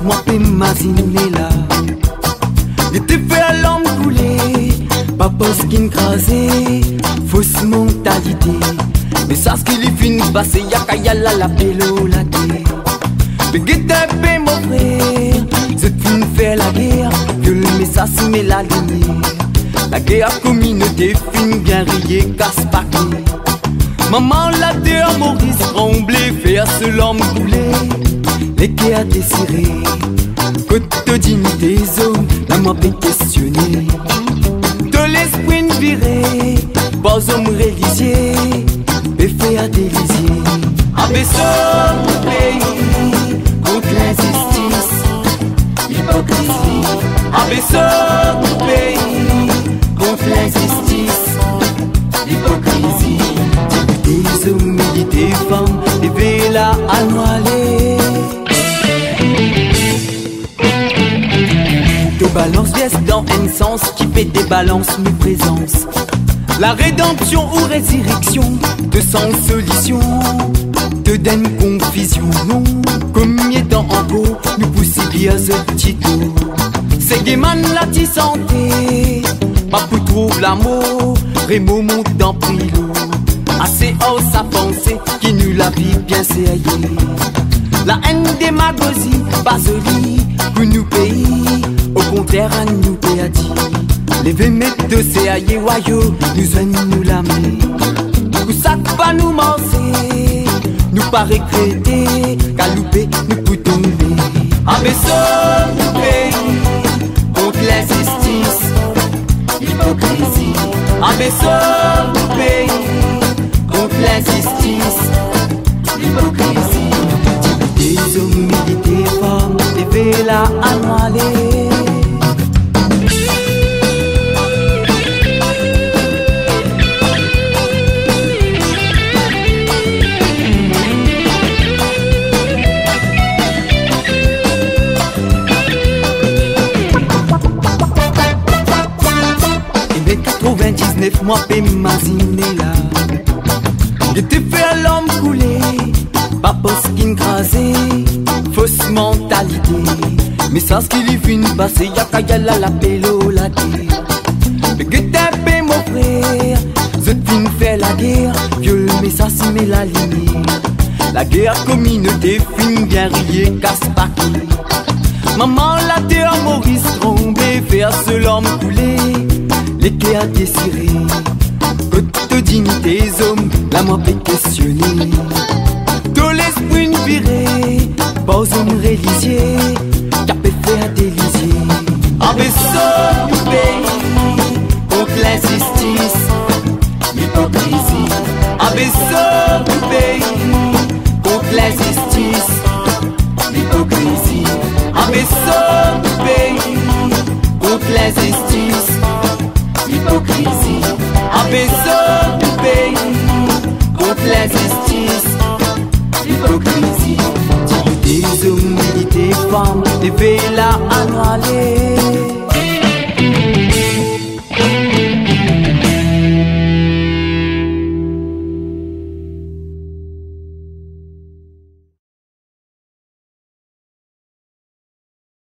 moi m'imaginer là. Il te fait à l'homme couler, pas parce qu'il crasé, fausse mentalité. Mais ça ce qu'il finit passer, y'a qu'à y aller la pélo la guerre. Mais guette paix mon frère, cette fille fait la guerre, viole mais ça se met la lumière. La guerre communauté fin bien riée, casse pas clé. Maman la terre Maurice tremblé, fait à ce l'homme couler. Les quais à désirer, côte dignité hommes, la moi peut questionner. De l'esprit viré, pas homme religieux, et fait à délisier. Abaissons mon pays, contre l'injustice, l'hypocrisie. Abaissons mon pays, contre l'injustice, l'hypocrisie. Des hommes et des femmes, des là à noirer. De balance viesse dans un sens qui fait des balances nos présences. La rédemption ou résurrection, de sans solution, de donne confusion, non. Comme y est en haut, nous poussons bien ce petit tour. C'est Guéman la ti santé, pas pour trouver l'amour, Rémo monte dans prilo. Assez haut sa pensée, qui nous la vie bien serrée. La haine démagogie, pas jolie, pour nous pays, au contraire à nous pays dit. Les vémètres de ces aïeux wayo, nous aimons nous la main. Pour ça pas nous mancer, nous pas regretter, galoper, nous pour tomber. Abaissons nous pays, contre l'injustice, l'hypocrisie. Abaissons nous pays, contre l'injustice, l'hypocrisie. Des hommes et des femmes, des là à noirer. Et 99 mois m'imaginer là. Je te fais l'homme couler, pas parce qu'il crasé, fausse mentalité. Mais ça ce qu'il finit passer, y'a qu'à y aller la pélo la terre. Mais que t'es paix mon frère, cette fille fait la guerre, viole mais ça se met la lumière. La guerre communauté fin bien riée, casse pas clé. Maman la terre Maurice tremblé, fait à ce l'homme couler. Les quais à désirer, côte dignité hommes, la moi peut questionner. De l'esprit viré, pas homme religieux, qui a peut faire délisier. Abaissons nous pays, contre l'injustice, l'hypocrisie. Abaissons nous pays, contre l'injustice, l'hypocrisie. Abaissons nous pays, contre l'injustice, l'hypocrisie. Abaissons nous pays, contre l'injustice, l'hypocrisie. Des hommes et des femmes, des là à noirer.